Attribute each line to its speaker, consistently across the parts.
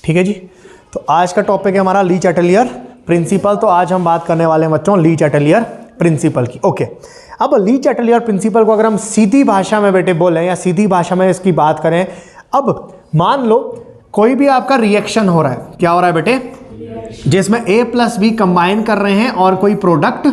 Speaker 1: ठीक है जी। तो आज का टॉपिक है हमारा ली चैटलियर प्रिंसिपल। तो आज हम बात करने वाले हैं बच्चों ली चैटलियर प्रिंसिपल की। ओके, अब ली चैटलियर प्रिंसिपल को अगर हम सीधी भाषा में बेटे बोलें या सीधी भाषा में इसकी बात करें, अब मान लो कोई भी आपका रिएक्शन हो रहा है, क्या हो रहा है बेटे, जिसमें A प्लस बी कंबाइन कर रहे हैं और कोई प्रोडक्ट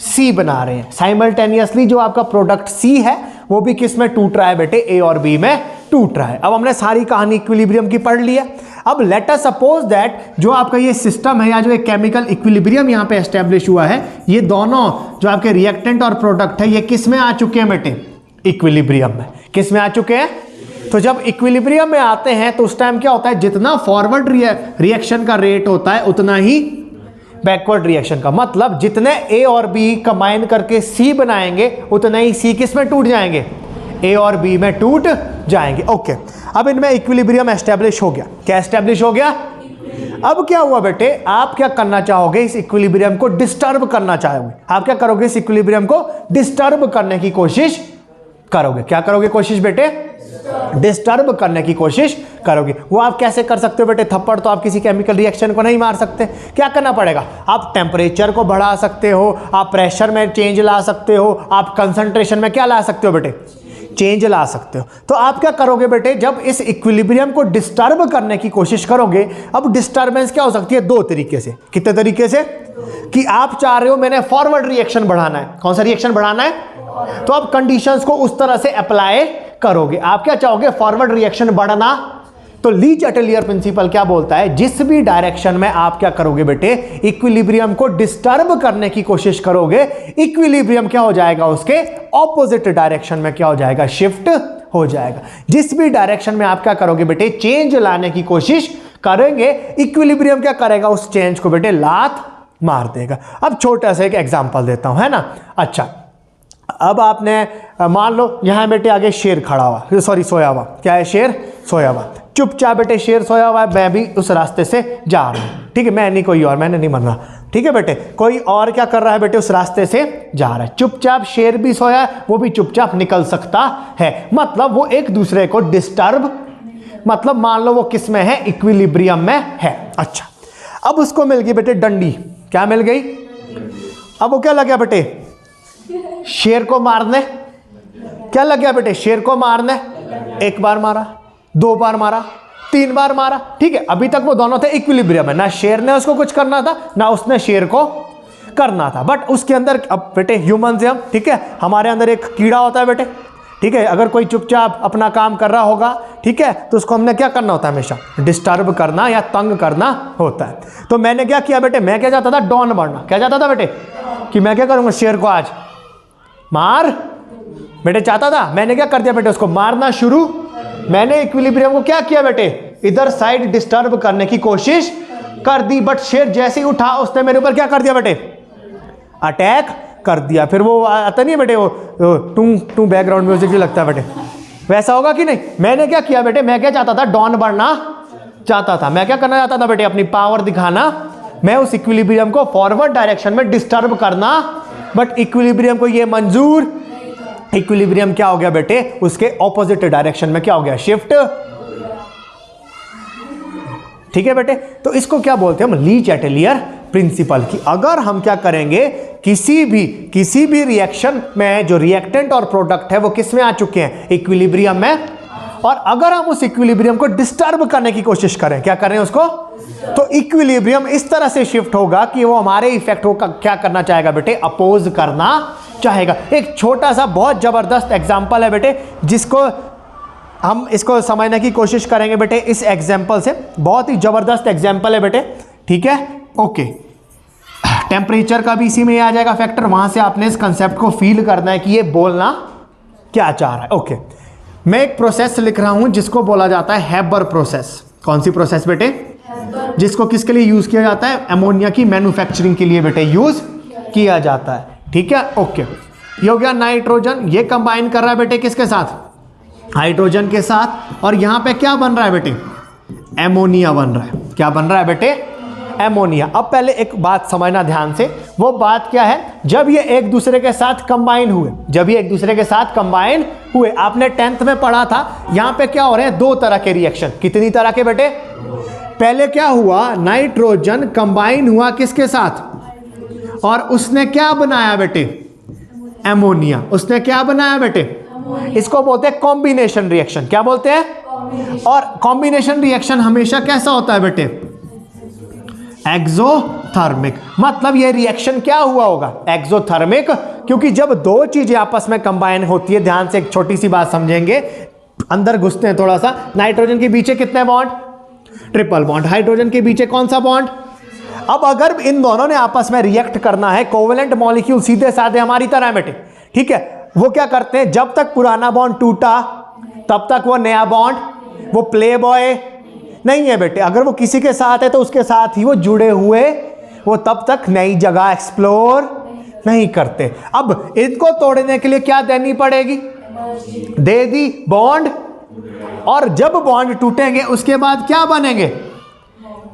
Speaker 1: C बना रहे हैं। साइमल्टेनियसली जो आपका प्रोडक्ट C है वो भी किस में टूट रहा है बेटे, A और B में टूट रहा है। अब हमने सारी कहानी इक्विलिब्रियम की पढ़ ली है। अब लेट अस सपोज दैट जो आपका ये सिस्टम है या जो एक केमिकल इक्विलिब्रियम यहाँ पे एस्टेब्लिश हुआ है, ये दोनों जो आपके रिएक्टेंट और प्रोडक्ट है ये किस में आ चुके हैं बेटे, इक्विलिब्रियम में। किस में आ चुके हैं? तो जब इक्विलिब्रियम में आते हैं तो उस टाइम क्या होता है, जितना फॉरवर्ड रिएक्शन का रेट होता है उतना ही बैकवर्ड रिएक्शन का। मतलब जितने A और B कंबाइन करके C बनाएंगे उतने ही C किस में टूट जाएंगे, A और B में टूट जाएंगे। ओके, अब इनमें इक्विलिब्रियम एस्टेब्लिश हो गया। क्या एस्टेब्लिश हो गया? अब क्या हुआ बेटे, आप क्या करना चाहोगे, इस इक्विलिब्रियम को डिस्टर्ब करना चाहोगे। आप क्या करोगे, इस इक्विलिब्रियम को डिस्टर्ब करने की कोशिश करोगे। क्या करोगे कोशिश बेटे, डिस्टर्ब करने की कोशिश करोगे। वो आप कैसे कर सकते हो बेटे, थप्पड़ तो आप किसी केमिकल रिएक्शन को नहीं मार सकते। क्या करना पड़ेगा, आप टेम्परेचर को बढ़ा सकते हो, आप प्रेशर में चेंज ला सकते हो, आप कंसंट्रेशन में क्या ला सकते हो बेटे, चेंज ला सकते हो। तो आप क्या करोगे बेटे, जब इस इक्विलिब्रियम को डिस्टर्ब करने की कोशिश करोगे, अब डिस्टर्बेंस क्या हो सकती है, दो तरीके से। कितने तरीके से? कि आप चाह रहे हो मैंने फॉरवर्ड रिएक्शन बढ़ाना है। कौन सा रिएक्शन बढ़ाना है? तो आप कंडीशंस को उस तरह से अप्लाई करोगे। आप क्या चाहोगे, फॉरवर्ड रिएक्शन बढ़ना। तो ली चैटलियर प्रिंसिपल क्या बोलता है, जिस भी डायरेक्शन में आप क्या करोगे बेटे, इक्विलिब्रियम को डिस्टर्ब करने की कोशिश करोगे, इक्विलिब्रियम क्या हो जाएगा, उसके ऑपोजिट डायरेक्शन में क्या हो जाएगा, शिफ्ट हो जाएगा। जिस भी डायरेक्शन में आप क्या करोगे बेटे, चेंज लाने की कोशिश करेंगे, इक्विलिब्रियम क्या करेगा, उस चेंज को बेटे लात मार देगा। अब छोटा सा एक एग्जांपल देता हूं, है ना। अच्छा, अब आपने मान लो यहां बेटे आगे शेर खड़ा हुआ, सॉरी सोया हुआ। क्या है, शेर सोया हुआ। चुपचाप बेटे शेर सोया हुआ है, मैं भी उस रास्ते से जा रहा हूं। ठीक है, मैं नहीं, कोई और, मैंने नहीं मर रहा। ठीक है बेटे, कोई और क्या कर रहा है बेटे, उस रास्ते से जा रहा है। चुपचाप शेर भी सोया है, वो भी चुपचाप निकल सकता है। मतलब वो एक दूसरे को डिस्टर्ब, मतलब मान लो वो किस में है, इक्विलिब्रियम में है। अच्छा, अब उसको मिल गई बेटे डंडी। क्या मिल गई? अब वो क्या लग गया बेटे, शेर को मारने। क्या लग गया बेटे, शेर को मारने। एक बार मारा, दो बार मारा, तीन बार मारा। ठीक है, अभी तक वो दोनों थे इक्विलिब्रियम में, ना शेर ने उसको कुछ करना था ना उसने शेर को करना था। बट उसके अंदर अब बेटे ह्यूमन से हम, ठीक है, हमारे अंदर एक कीड़ा होता है बेटे। ठीक है, अगर कोई चुपचाप अपना काम कर रहा होगा, ठीक है, तो उसको हमने क्या करना होता है, हमेशा डिस्टर्ब करना या तंग करना होता है। तो मैंने क्या किया बेटे, मैं क्या चाहता था, डॉन बनना। क्या चाहता था बेटे, कि मैं क्या करूंगा, शेर को आज मार बेटे चाहता था। मैंने क्या कर दिया बेटे, उसको मारना शुरू। मैंने इक्विलिब्रियम को क्या किया बेटे, इधर साइड डिस्टर्ब करने की कोशिश कर दी। बट शेर जैसे ही उठा, उसने मेरे ऊपर क्या कर दिया बेटे, अटैक कर दिया। फिर वो आता नहीं है बेटे, वो टू टू बैकग्राउंड म्यूजिक भी लगता है बेटे, वैसा होगा कि नहीं। मैंने क्या किया बेटे, मैं क्या चाहता था, डॉन बनना चाहता था। मैं क्या करना चाहता था बेटे, अपनी पावर दिखाना। मैं उस इक्विलिब्रियम को फॉरवर्ड डायरेक्शन में डिस्टर्ब करना। बट इक्विलिब्रियम को ये मंजूर, इक्विलिब्रियम क्या हो गया बेटे, उसके ऑपोजिट डायरेक्शन में क्या हो गया, शिफ्ट। ठीक है बेटे, तो इसको क्या बोलते हैं हम, ली चैटलियर प्रिंसिपल की। अगर हम क्या करेंगे, किसी भी रिएक्शन में जो रिएक्टेंट और प्रोडक्ट है वो किस में आ चुके हैं, इक्विलिब्रियम में। और अगर हम उस इक्विलिब्रियम को डिस्टर्ब करने की कोशिश करें, क्या करें उसको, तो इक्विलिब्रियम इस तरह से शिफ्ट होगा कि वो हमारे इफेक्ट को क्या करना चाहेगा बेटे, अपोज करना चाहेगा। एक छोटा सा बहुत जबरदस्त एग्जांपल है बेटे, जिसको हम इसको समझने की कोशिश करेंगे बेटे इस एग्जांपल से। बहुत ही जबरदस्त एग्जांपल है बेटे। ठीक है, ओके, टेम्परेचर का भी इसी में आ जाएगा फैक्टर। वहां से आपने इस कंसेप्ट को फील करना है कि ये बोलना क्या चाह रहा है। ओके, मैं एक प्रोसेस लिख रहा हूं जिसको बोला जाता है हैबर प्रोसेस। कौन सी प्रोसेस बेटे, जिसको किसके लिए यूज किया जाता है, अमोनिया की मैन्युफैक्चरिंग के लिए बेटे यूज किया जाता है। ठीक है, ओके, ये हो गया नाइट्रोजन। ये कंबाइन कर रहा है बेटे किसके साथ, हाइड्रोजन के साथ। और यहां पे क्या बन रहा है बेटे, एमोनिया बन रहा है। क्या बन रहा है बेटे, एमोनिया। अब पहले एक बात समझना ध्यान से, वो बात क्या है, जब ये एक दूसरे के साथ कंबाइन हुए, जब ये एक दूसरे के साथ कंबाइन हुए, आपने 10th में पढ़ा था, यहां पे क्या हो रहे हैं, दो तरह के रिएक्शन। कितनी तरह के बेटे, पहले क्या हुआ, नाइट्रोजन कंबाइन हुआ किसके साथ, और उसने क्या बनाया बेटे, एमोनिया। उसने क्या बनाया बेटे, इसको बोलते हैं कॉम्बिनेशन रिएक्शन। क्या बोलते हैं, और कॉम्बिनेशन रिएक्शन हमेशा कैसा होता है बेटे, एक्सोथर्मिक। मतलब ये रिएक्शन क्या हुआ होगा, एक्सोथर्मिक, क्योंकि जब दो चीजें आपस में कंबाइन होती है, ध्यान से एक छोटी सी बात समझेंगे, अंदर घुसते हैं थोड़ा सा। नाइट्रोजन के पीछे कितने बॉन्ड, ट्रिपल बॉन्ड। हाइड्रोजन के पीछे कौन सा बॉन्ड। अब अगर इन दोनों ने आपस में रिएक्ट करना है, कोवेलेंट मॉलिक्यूल सीधे साधे हमारी तरह बेटे, ठीक है, वो क्या करते हैं, जब तक पुराना बॉन्ड टूटा तब तक वो नया बॉन्ड, वो प्ले बॉय नहीं है बेटे। अगर वो किसी के साथ है तो उसके साथ ही वो जुड़े हुए, वो तब तक नई जगह एक्सप्लोर नहीं करते। अब इनको तोड़ने के लिए क्या देनी पड़ेगी, दे दी बॉन्ड, और जब बॉन्ड टूटेंगे उसके बाद क्या बनेंगे,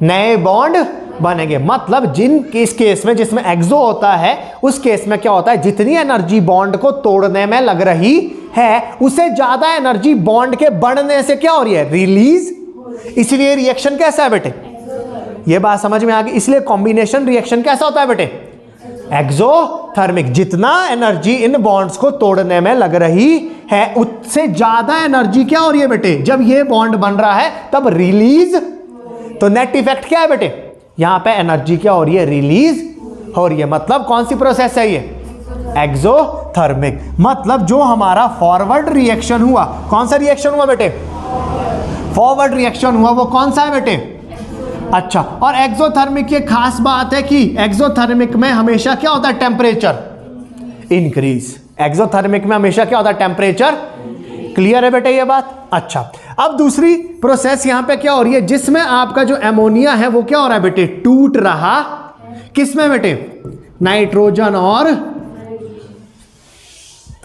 Speaker 1: नए बॉन्ड बनेंगे। मतलब जिन इस केस में जिसमें एक्सो होता है, उस केस में क्या होता है, जितनी एनर्जी बॉन्ड को तोड़ने में लग रही है उससे ज्यादा एनर्जी बॉन्ड के बढ़ने से क्या हो रही है, रिलीज। इसलिए रिएक्शन कैसा है बेटे, ये बात समझ में आ गई। इसलिए कॉम्बिनेशन रिएक्शन कैसा होता है बेटे, एक्सोथर्मिक। जितना एनर्जी इन बॉन्ड्स को तोड़ने में लग रही है उससे ज्यादा एनर्जी क्या हो रही है बेटे, जब ये बॉन्ड बन रहा है तब रिलीज। तो नेट इफेक्ट क्या है बेटे, यहां पे एनर्जी क्या हो रही है, रिलीज हो रही है। मतलब कौन सी प्रोसेस है ये, एक्सोथर्मिक। मतलब जो हमारा फॉरवर्ड रिएक्शन हुआ, कौन सा रिएक्शन हुआ बेटे, फॉरवर्ड रिएक्शन हुआ, वो कौन सा है बेटे, अच्छा। और एक्सोथर्मिक की खास बात है कि एक्सोथर्मिक में हमेशा क्या होता है, टेम्परेचर इंक्रीज। एक्सोथर्मिक में हमेशा क्या होता है, टेम्परेचर। क्लियर है बेटे ये बात, अच्छा। अब दूसरी प्रोसेस यहां पे क्या हो रही है, जिसमें आपका जो एमोनिया है वो क्या हो रहा है बेटे, टूट रहा। किसमें बेटे, नाइट्रोजन और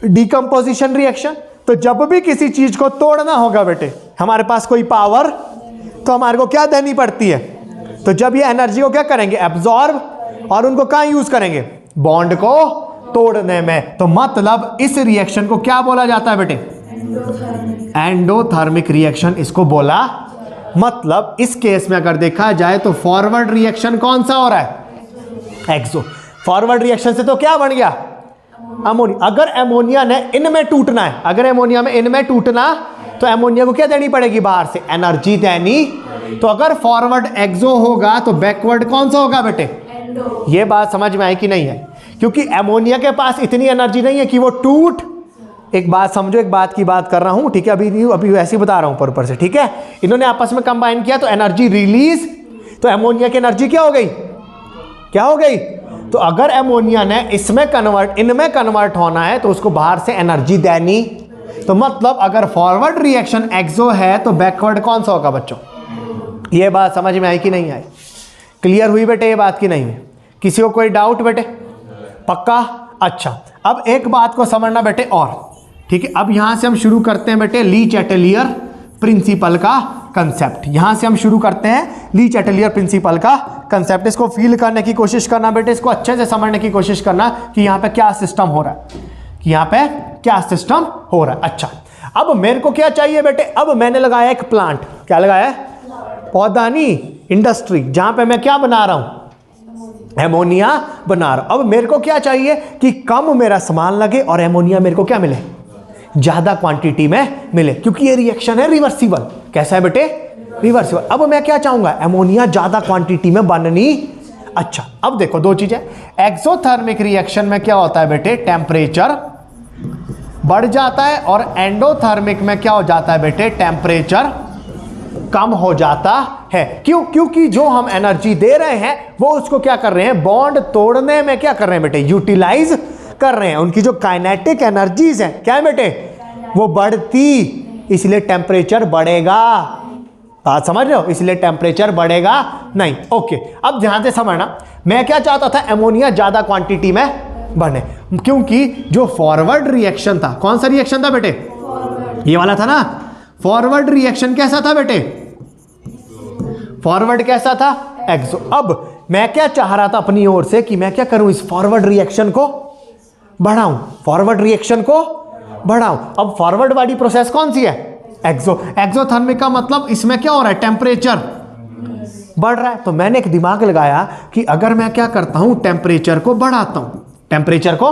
Speaker 1: डिकम्पोजिशन रिएक्शन। तो जब भी किसी चीज को तोड़ना होगा बेटे, हमारे पास कोई पावर, तो हमारे को क्या देनी पड़ती है, तो जब ये एनर्जी को क्या करेंगे, एब्जॉर्ब, और उनको कहां यूज करेंगे, बॉन्ड को तोड़ने में। तो मतलब इस रिएक्शन को क्या बोला जाता है बेटे, एंडोथर्मिक रिएक्शन इसको बोला। मतलब इस केस में अगर देखा जाए तो फॉरवर्ड रिएक्शन कौन सा हो रहा है, एक्सो। फॉरवर्ड रिएक्शन से तो क्या बन गया, अमोनिया। अगर एमोनिया ने इनमें टूटना है, अगर एमोनिया में इनमें टूटना, तो एमोनिया को क्या देनी पड़ेगी, बाहर से एनर्जी देनी। तो अगर फॉरवर्ड एक्सो होगा तो बैकवर्ड कौन सा होगा बेटे, ये बात समझ में आई कि नहीं है, क्योंकि एमोनिया के पास इतनी एनर्जी नहीं है कि वो टूट। एक बात समझो, एक बात की बात कर रहा हूं, ठीक है, अभी वैसे ही बता रहा हूं ऊपर से, ठीक है। इन्होंने आपस में कंबाइन किया तो एनर्जी रिलीज, तो एमोनिया की एनर्जी क्या हो गई, क्या हो गई। तो अगर एमोनिया ने इसमें कन्वर्ट, इनमें कन्वर्ट होना है तो उसको बाहर से एनर्जी देनी। तो मतलब अगर फॉरवर्ड रिएक्शन एक्सो है तो बैकवर्ड कौन सा होगा बच्चों, ये बात समझ में आई कि नहीं आई, क्लियर हुई बेटे ये बात की नहीं हुई, किसी को कोई डाउट बेटे, पक्का, अच्छा। अब एक बात को समझना बेटे और, ठीक है। अब यहां से हम शुरू करते हैं बेटे ली चैटेलियर प्रिंसिपल का कंसेप्ट। यहां से हम शुरू करते हैं ली चैटेलियर प्रिंसिपल का कंसेप्ट। इसको फील करने की कोशिश करना बेटे, इसको अच्छे से समझने की कोशिश करना कि यहां पे क्या सिस्टम हो रहा है, कि यहां पे क्या सिस्टम हो रहा है। अच्छा, अब मेरे को क्या चाहिए बेटे, अब मैंने लगाया एक प्लांट, क्या लगाया है, पौधा नहीं, इंडस्ट्री, जहां पे मैं क्या बना रहा हूं, एमोनिया बना रहा हूं। अब मेरे को क्या चाहिए कि कम मेरा सामान लगे और एमोनिया मेरे को क्या मिले, ज्यादा क्वांटिटी में मिले, क्योंकि ये रिएक्शन है रिवर्सिबल। कैसा है बेटे, रिवर्सिबल। अब मैं क्या चाहूंगा, एमोनिया ज्यादा क्वांटिटी में बननी। अच्छा, अब देखो दो चीजें, एक्सोथर्मिक रिएक्शन में क्या होता है बेटे, टेम्परेचर बढ़ जाता है, और एंडोथर्मिक में क्या हो जाता है बेटे, टेम्परेचर कम हो जाता है। क्यों, क्योंकि जो हम एनर्जी दे रहे हैं वो उसको क्या कर रहे हैं, बॉन्ड तोड़ने में क्या कर रहे हैं बेटे, यूटिलाइज कर रहे हैं। उनकी जो काइनेटिक एनर्जीज हैं क्या है बेटे, वो बढ़ती, इसलिए टेम्परेचर बढ़ेगा। बात समझ रहे हो, इसलिए टेम्परेचर बढ़ेगा नहीं। ओके, अब ध्यान से समझना, मैं क्या चाहता था, एमोनिया ज्यादा क्वांटिटी में बने, क्योंकि जो फॉरवर्ड रिएक्शन था, कौन सा रिएक्शन था बेटे, ये वाला था ना, फॉरवर्ड रिएक्शन कैसा था बेटे, फॉरवर्ड कैसा था, एक्सो। अब मैं क्या चाह रहा था अपनी ओर से कि मैं क्या करूं, इस फॉरवर्ड रिएक्शन को बढ़ाऊं, फॉरवर्ड रिएक्शन को बढ़ाऊं। अब फॉरवर्ड वाली प्रोसेस कौन सी है, एक्सो। एक्सोथर्मिक का मतलब इसमें क्या हो रहा है, टेम्परेचर बढ़ रहा है। तो मैंने एक दिमाग लगाया कि अगर मैं क्या करता हूं, टेम्परेचर को बढ़ाता हूं, टेम्परेचर को,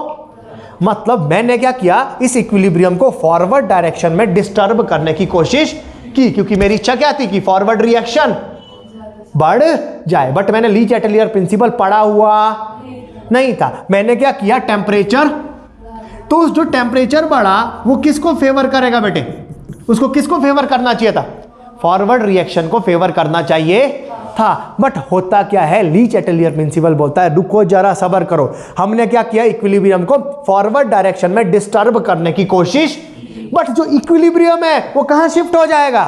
Speaker 1: मतलब मैंने क्या किया, इस इक्विलिब्रियम को फॉरवर्ड डायरेक्शन में डिस्टर्ब करने की कोशिश की, क्योंकि मेरी इच्छा क्या थी कि फॉरवर्ड रिएक्शन बढ़ जाए। बट मैंने ली चैटलियर प्रिंसिपल पढ़ा हुआ नहीं था। मैंने क्या किया, टेम्परेचर, तो जो टेम्परेचर बढ़ा वो किसको फेवर करेगा बेटे, उसको किसको फेवर करना चाहिए था, फॉरवर्ड रिएक्शन को फेवर करना चाहिए था। बट होता क्या है, ली चैटलियर प्रिंसिपल बोलता है रुको जरा सब्र करो, हमने क्या किया, इक्विलिब्रियम को फॉरवर्ड डायरेक्शन में डिस्टर्ब करने की कोशिश, बट जो इक्विलिब्रियम है वो कहां शिफ्ट हो जाएगा,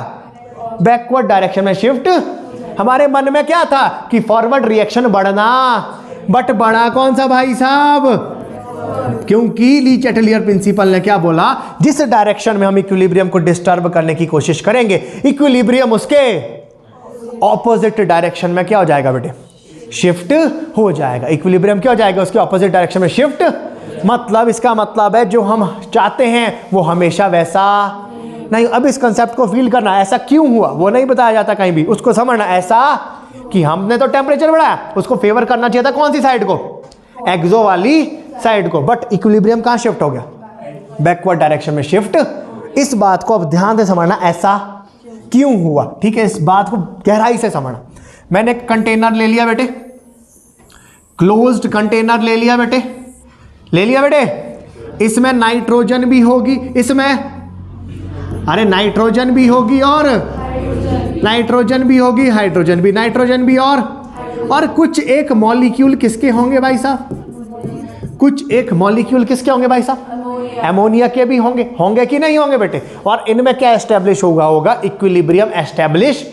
Speaker 1: बैकवर्ड डायरेक्शन में शिफ्ट। हमारे मन में क्या था कि फॉरवर्ड रिएक्शन बढ़ना, बट बढ़ा कौन सा भाई साहब, क्योंकि ली चैटलियर प्रिंसिपल ने क्या बोला, जिस डायरेक्शन में हम इक्विलिब्रियम को डिस्टर्ब करने की कोशिश करेंगे, इक्विलिब्रियम उसके ऑपोजिट डायरेक्शन में क्या हो जाएगा बेटे, शिफ्ट हो जाएगा। इक्विलिब्रियम क्या हो जाएगा, उसके ऑपोजिट डायरेक्शन में शिफ्ट। मतलब इसका मतलब है जो हम चाहते हैं वो हमेशा वैसा नहीं। अब इस कंसेप्ट को फील करना, ऐसा क्यों हुआ वो नहीं बताया जाता कहीं भी, उसको समझना। ऐसा कि हमने तो टेम्परेचर बढ़ाया, उसको फेवर करना चाहिए था कौन सी साइड को, एक्सो वाली साइड को, बट इक्विलिब्रियम कहां शिफ्ट हो गया, बैकवर्ड डायरेक्शन में शिफ्ट। इस बात को अब ध्यान से समझना, ऐसा क्यों हुआ, ठीक है, इस बात को गहराई से समझना। मैंने कंटेनर ले लिया बेटे, क्लोज्ड कंटेनर ले लिया बेटे, ले लिया बेटे, इसमें नाइट्रोजन भी होगी, इसमें अरे नाइट्रोजन भी होगी और नाइट्रोजन भी होगी, हाइड्रोजन भी, नाइट्रोजन भी और कुछ एक मॉलिक्यूल किसके होंगे भाई साहब, कुछ एक मॉलिक्यूल किसके होंगे भाई साहब, एमोनिया के भी होंगे, होंगे कि नहीं होंगे बेटे। और इनमें क्या एस्टेब्लिश होगा, इक्विलिब्रियम एस्टेब्लिश।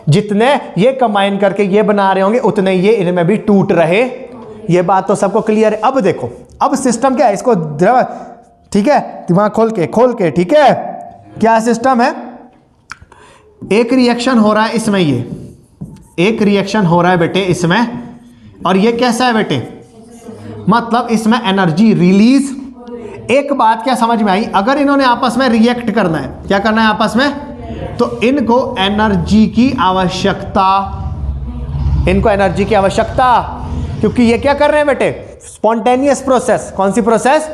Speaker 1: जितने ये कंबाइन करके ये बना रहे होंगे उतने ये इनमें भी टूट रहे। ये बात तो सबको क्लियर है। अब देखो, अब सिस्टम क्या है, इसको ठीक है, दिमाग खोल के, ठीक है, क्या सिस्टम है, एक रिएक्शन हो रहा है इसमें, ये एक रिएक्शन हो रहा है बेटे इसमें, और ये कैसा है बेटे, मतलब इसमें एनर्जी रिलीज। एक बात क्या समझ में आई, अगर इन्होंने आपस में रिएक्ट करना है, क्या करना है आपस में, तो इनको एनर्जी की आवश्यकता, इनको एनर्जी की आवश्यकता, क्योंकि ये क्या कर रहे हैं बेटे, स्पॉन्टेनियस प्रोसेस। कौन सी प्रोसेस,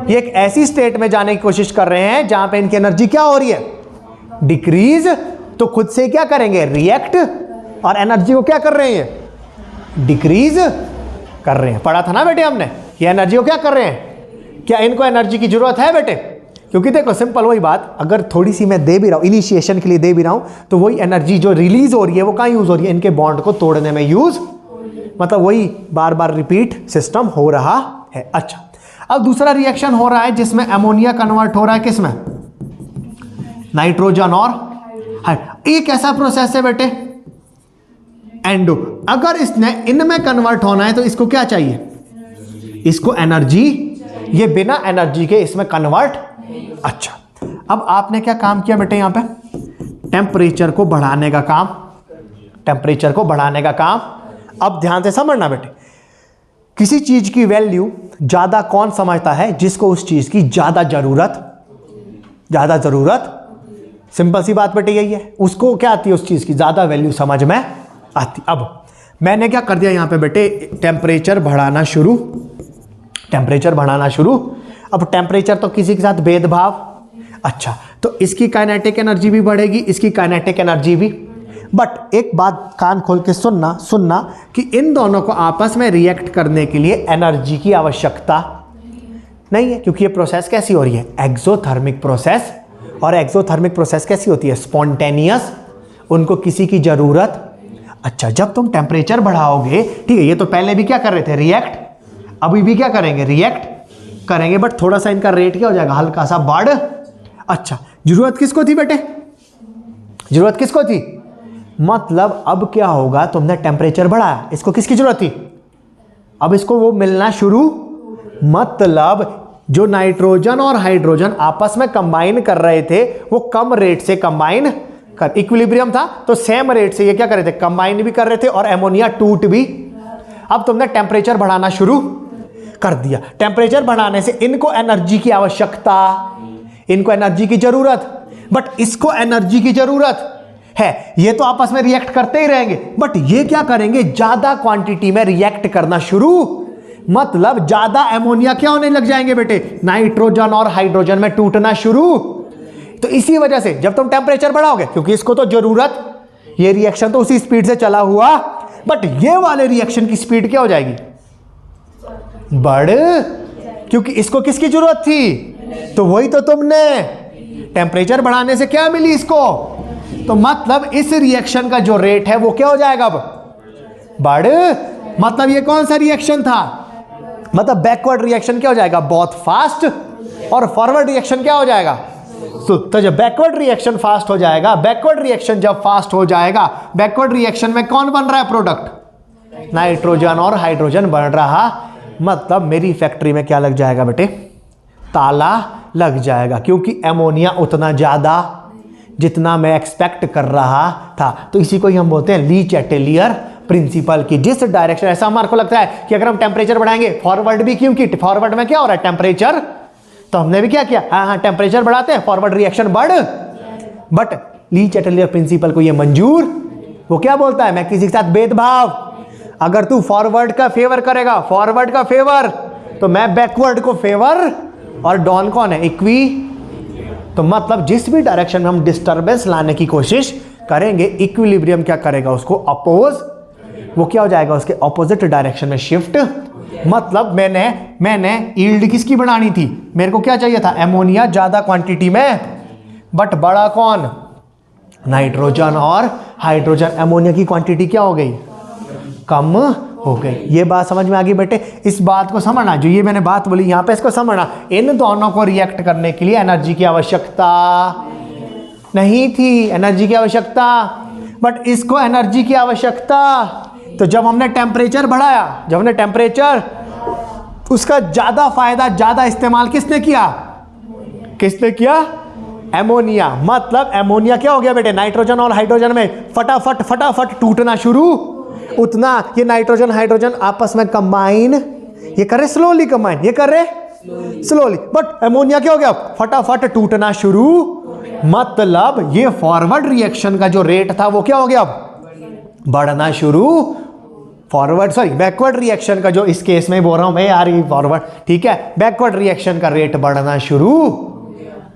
Speaker 1: ये एक ऐसी स्टेट में जाने की कोशिश कर रहे हैं जहां पे इनकी एनर्जी क्या हो रही है, डिक्रीज। तो खुद से क्या करेंगे, रिएक्ट, और एनर्जी को क्या कर रहे हैं, डिक्रीज कर रहे हैं। पढ़ा था ना बेटे हमने, ये एनर्जी को क्या कर रहे हैं, क्या इनको एनर्जी की जरूरत है बेटे, क्योंकि देखो सिंपल वही बात, अगर थोड़ी सी मैं दे भी रहा हूं, इनिशिएशन के लिए दे भी रहा हूं, तो वही एनर्जी जो रिलीज हो रही है वो कहां यूज हो रही है, इनके बॉन्ड को तोड़ने में यूज, मतलब वही बार बार रिपीट सिस्टम हो रहा है। अच्छा, अब दूसरा रिएक्शन हो रहा है जिसमें अमोनिया कन्वर्ट हो रहा है किसमें, नाइट्रोजन और एक ऐसा प्रोसेस है बेटे एंडो। अगर इसने इनमें कन्वर्ट होना है तो इसको क्या चाहिए, इसको एनर्जी, ये बिना एनर्जी के इसमें कन्वर्ट। अच्छा, अब आपने क्या काम किया बेटे, यहां पे टेम्परेचर को बढ़ाने का काम, टेम्परेचर को बढ़ाने का काम। अब ध्यान से समझना बेटे, किसी चीज की वैल्यू ज्यादा कौन समझता है, जिसको उस चीज की ज्यादा जरूरत, सिंपल सी बात बेटे यही है, उसको क्या आती है, उस चीज की ज्यादा वैल्यू समझ में आती। अब मैंने क्या कर दिया यहां पे बेटे, टेम्परेचर बढ़ाना शुरू, टेम्परेचर बढ़ाना शुरू। अब टेम्परेचर तो किसी के साथ भेदभाव, अच्छा, तो इसकी काइनेटिक एनर्जी भी बढ़ेगी, इसकी काइनेटिक एनर्जी भी। बट एक बात कान खोल के सुनना कि इन दोनों को आपस में रिएक्ट करने के लिए एनर्जी की आवश्यकता नहीं है, क्योंकि ये प्रोसेस कैसी हो रही है, एक्सोथर्मिक प्रोसेस। और एक्सोथर्मिक प्रोसेस कैसी होती है, स्पॉन्टेनियस, उनको किसी की जरूरत। अच्छा, जब तुम टेम्परेचर बढ़ाओगे, ठीक है, ये तो पहले भी क्या कर रहे थे, रिएक्ट, अभी भी क्या करेंगे, रिएक्ट करेंगे, बट थोड़ा सा इनका रेट क्या हो जाएगा, हल्का सा बढ़। अच्छा, जरूरत किसको थी बेटे, जरूरत किसको थी, मतलब अब क्या होगा, तुमने टेम्परेचर बढ़ाया, इसको किसकी जरूरत थी, अब इसको वो मिलना शुरू, मतलब जो नाइट्रोजन और हाइड्रोजन आपस में कंबाइन कर रहे थे वो कम रेट से कंबाइन कर, इक्विलिब्रियम था तो सेम रेट से ये क्या कर रहे थे, कंबाइन भी कर रहे थे और एमोनिया टूट भी। अब तुमने टेम्परेचर बढ़ाना शुरू कर दिया, टेम्परेचर बढ़ाने से इनको एनर्जी की आवश्यकता, इनको एनर्जी की जरूरत, बट इसको एनर्जी की जरूरत, है, ये तो आपस में रिएक्ट करते ही रहेंगे, बट ये क्या करेंगे, ज्यादा क्वांटिटी में रिएक्ट करना शुरू, मतलब ज्यादा अमोनिया क्या होने लग जाएंगे बेटे, नाइट्रोजन और हाइड्रोजन में टूटना शुरू। तो इसी वजह से जब तुम टेम्परेचर बढ़ाओगे, क्योंकि इसको तो जरूरत, ये रिएक्शन तो उसी स्पीड से चला हुआ, बट ये वाले रिएक्शन की स्पीड क्या हो जाएगी, बढ़, क्योंकि इसको किसकी जरूरत थी, तो वही तो तुमने टेम्परेचर बढ़ाने से क्या मिली इसको, तो मतलब इस रिएक्शन का जो रेट है वो क्या हो जाएगा, अब बढ़, मतलब ये कौन सा रिएक्शन था, मतलब बैकवर्ड रिएक्शन क्या हो जाएगा, बहुत फास्ट, और फॉरवर्ड रिएक्शन क्या हो जाएगा, तो जब बैकवर्ड रिएक्शन फास्ट हो जाएगा, बैकवर्ड रिएक्शन जब फास्ट हो जाएगा, बैकवर्ड रिएक्शन में कौन बन रहा है प्रोडक्ट, नाइट्रोजन और हाइड्रोजन बन रहा, मतलब मेरी फैक्ट्री में क्या लग जाएगा बेटे, ताला लग जाएगा, क्योंकि एमोनिया उतना ज्यादा जितना मैं एक्सपेक्ट कर रहा था। तो इसी को ही हम बोलते हैं ली चैटेलियर प्रिंसिपल की, जिस डायरेक्शन, ऐसा हमारे को लगता है कि अगर हम टेम्परेचर बढ़ाएंगे, फॉरवर्ड भी, क्योंकि फॉरवर्ड में क्या हो रहा है, टेम्परेचर, तो हमने भी क्या किया, हाँ टेम्परेचर बढ़ाते हैं, फॉरवर्ड रिएक्शन बढ़, बट ली चैटेलियर प्रिंसिपल को ये मंजूर, वो क्या बोलता है, मैं किसी के साथ भेदभाव, अगर तू फॉरवर्ड का फेवर करेगा, फॉरवर्ड का फेवर, तो मैं बैकवर्ड को फेवर, और डॉन कौन है, इक्वी, तो मतलब जिस भी डायरेक्शन में हम डिस्टर्बेंस लाने की कोशिश करेंगे, इक्विलिब्रियम क्या करेगा, उसको अपोज, वो क्या हो जाएगा, उसके ऑपोजिट डायरेक्शन में शिफ्ट, मतलब मैंने यील्ड किसकी बढ़ानी थी, मेरे को क्या चाहिए था, एमोनिया ज्यादा क्वांटिटी में, बट बड़ा कौन, नाइट्रोजन और हाइड्रोजन, एमोनिया की क्वांटिटी क्या हो गई, कम हो गई। ये बात समझ में आ गई बेटे, इस बात को समझना, जो ये मैंने बात बोली यहां पे, इसको समझना, इन दोनों को रिएक्ट करने के लिए एनर्जी की आवश्यकता नहीं थी, एनर्जी की आवश्यकता, बट इसको एनर्जी की आवश्यकता, तो जब हमने टेम्परेचर बढ़ाया, जब हमने टेम्परेचर, उसका ज्यादा फायदा, ज्यादा इस्तेमाल किसने किया, किसने किया, एमोनिया, मतलब एमोनिया क्या हो गया बेटे, नाइट्रोजन और हाइड्रोजन में फटाफट फटाफट टूटना शुरू, उतना ये नाइट्रोजन हाइड्रोजन आपस में कंबाइन, ये कर रहे स्लोली कंबाइन, ये कर रहे स्लोली, बट एमोनिया क्या हो गया, फटाफट टूटना शुरू, मतलब ये फॉरवर्ड रिएक्शन का जो रेट था वो क्या हो गया, बढ़ना शुरू, फॉरवर्ड सॉरी बैकवर्ड रिएक्शन का, जो इस केस में बोल रहा हूं मैं यार, ये फॉरवर्ड ठीक है, बैकवर्ड रिएक्शन का रेट बढ़ना शुरू,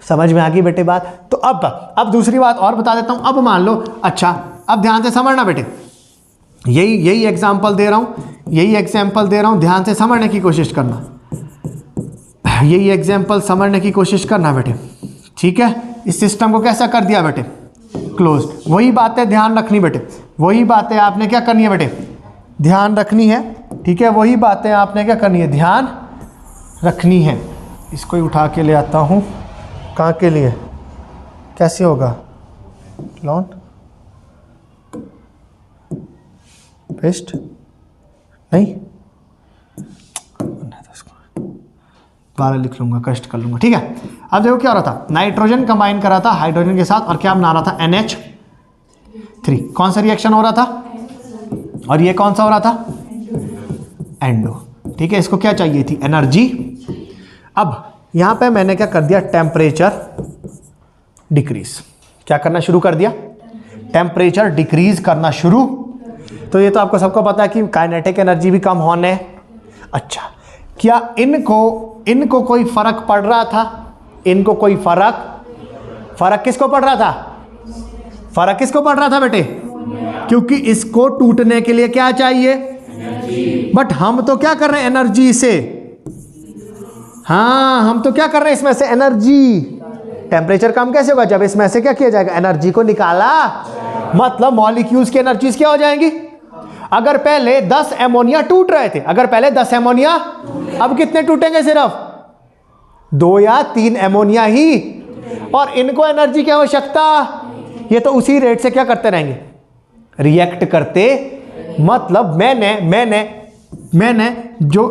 Speaker 1: समझ में आ गई बेटे बात। तो अब दूसरी बात और बता देता हूं, अब मान लो, अच्छा अब ध्यान से समझना बेटे, यही एग्जाम्पल दे रहा हूं, ध्यान से समझने की कोशिश करना, यही एग्जाम्पल समझने की कोशिश करना बेटे, ठीक है। इस सिस्टम को कैसा कर दिया बेटे, क्लोज, वही बातें ध्यान रखनी बेटे, वही बातें आपने क्या करनी है बेटे, ध्यान रखनी है, ठीक है, वही बातें आपने क्या करनी है, ध्यान रखनी है। इसको ही उठा के ले आता हूँ, कहाँ के लिए, कैसे होगा, लॉन पेस्ट नहीं, बारह लिख लूंगा, कष्ट कर लूंगा, ठीक है। अब देखो क्या हो रहा था, नाइट्रोजन कंबाइन करा था हाइड्रोजन के साथ, और क्या बना रहा था, NH3, कौन सा रिएक्शन हो रहा था, और ये कौन सा हो रहा था, एंडो, ठीक है। इसको क्या चाहिए थी, एनर्जी। अब यहां पे मैंने क्या कर दिया, टेम्परेचर डिक्रीज, क्या करना शुरू कर दिया, टेम्परेचर डिक्रीज करना शुरू। तो ये तो आपको सबको पता है कि काइनेटिक एनर्जी भी कम होने। अच्छा, क्या इनको कोई फर्क पड़ रहा था, इनको कोई फर्क किसको पड़ रहा था, फर्क किसको पड़ रहा था बेटे, क्योंकि इसको टूटने के लिए क्या चाहिए, बट हम तो क्या कर रहे हैं, एनर्जी से, हाँ हम तो क्या कर रहे हैं इसमें से एनर्जी। टेम्परेचर कम कैसे होगा, जब इसमें से क्या किया जाएगा, एनर्जी को निकाला, मतलब मॉलिक्यूल्स की एनर्जीज क्या हो जाएंगी। अगर पहले 10 एमोनिया टूट रहे थे, अगर पहले 10 एमोनिया, अब कितने टूटेंगे, सिर्फ 2 या 3 एमोनिया ही, और इनको एनर्जी की आवश्यकता, ये तो उसी रेट से क्या करते रहेंगे, रिएक्ट करते। मतलब मैंने जो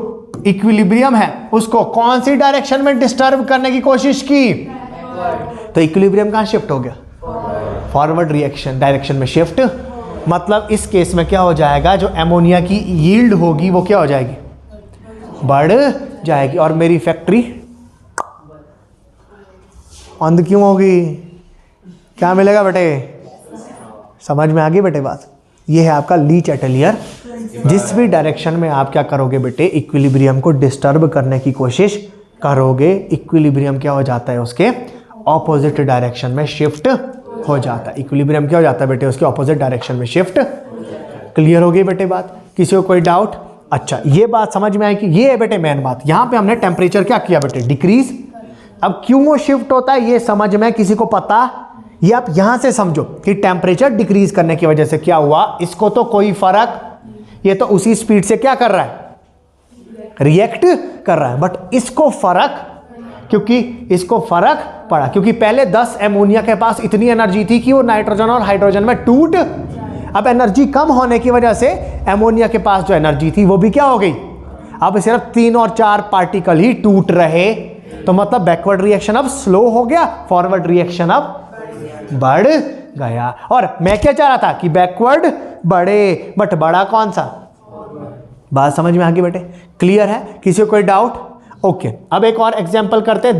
Speaker 1: इक्विलिब्रियम है उसको कौन सी डायरेक्शन में डिस्टर्ब करने की कोशिश की, तो इक्विलिब्रियम कहां शिफ्ट हो गया, फॉरवर्ड रिएक्शन डायरेक्शन में शिफ्ट। मतलब इस केस में क्या हो जाएगा, जो एमोनिया की यील्ड होगी वो क्या हो जाएगी, बढ़ जाएगी, और मेरी फैक्ट्री बंद क्यों होगी, क्या मिलेगा बेटे, समझ में आ गई बेटे बात? ये है आपका ली चैटलियर। जिस भी डायरेक्शन में आप क्या करोगे बेटे, इक्विलिब्रियम को डिस्टर्ब करने की कोशिश करोगे, इक्विलिब्रियम क्या हो जाता है, उसके ऑपोजिट डायरेक्शन में शिफ्ट हो जाता है। इक्विलिब्रियम क्या हो जाता है बेटे, उसके ऑपोजिट डायरेक्शन में शिफ्ट। क्लियर हो गई बेटे बात? किसी को कोई डाउट? अच्छा, ये बात समझ में आई कि ये है बेटे मेन बात। यहां पे हमने टेम्परेचर क्या किया बेटे, डिक्रीज। अब क्यों वो शिफ्ट होता है ये समझ में किसी को पता? ये आप यहां से समझो कि टेम्परेचर डिक्रीज करने की वजह से क्या हुआ, इसको तो कोई फर्क, ये तो उसी स्पीड से क्या कर रहा है, रिएक्ट कर रहा है, बट इसको फर्क, क्योंकि इसको फर्क पड़ा, क्योंकि पहले 10 एमोनिया के पास इतनी एनर्जी थी कि वो नाइट्रोजन और हाइड्रोजन में टूट। अब एनर्जी कम होने की वजह से एमोनिया के पास जो एनर्जी थी वो भी क्या हो गई, अब सिर्फ 3 और 4 पार्टिकल ही टूट रहे। तो मतलब बैकवर्ड रिएक्शन अब स्लो हो गया, फॉरवर्ड रिएक्शन अब बढ़ गया। और मैं क्या चाह रहा था कि बैकवर्ड बढ़े, बट बड़ा कौन सा? बात समझ में आ गई बेटे? क्लियर है? किसी को कोई डाउट? ओके, अब एक और एग्जांपल करते हैं।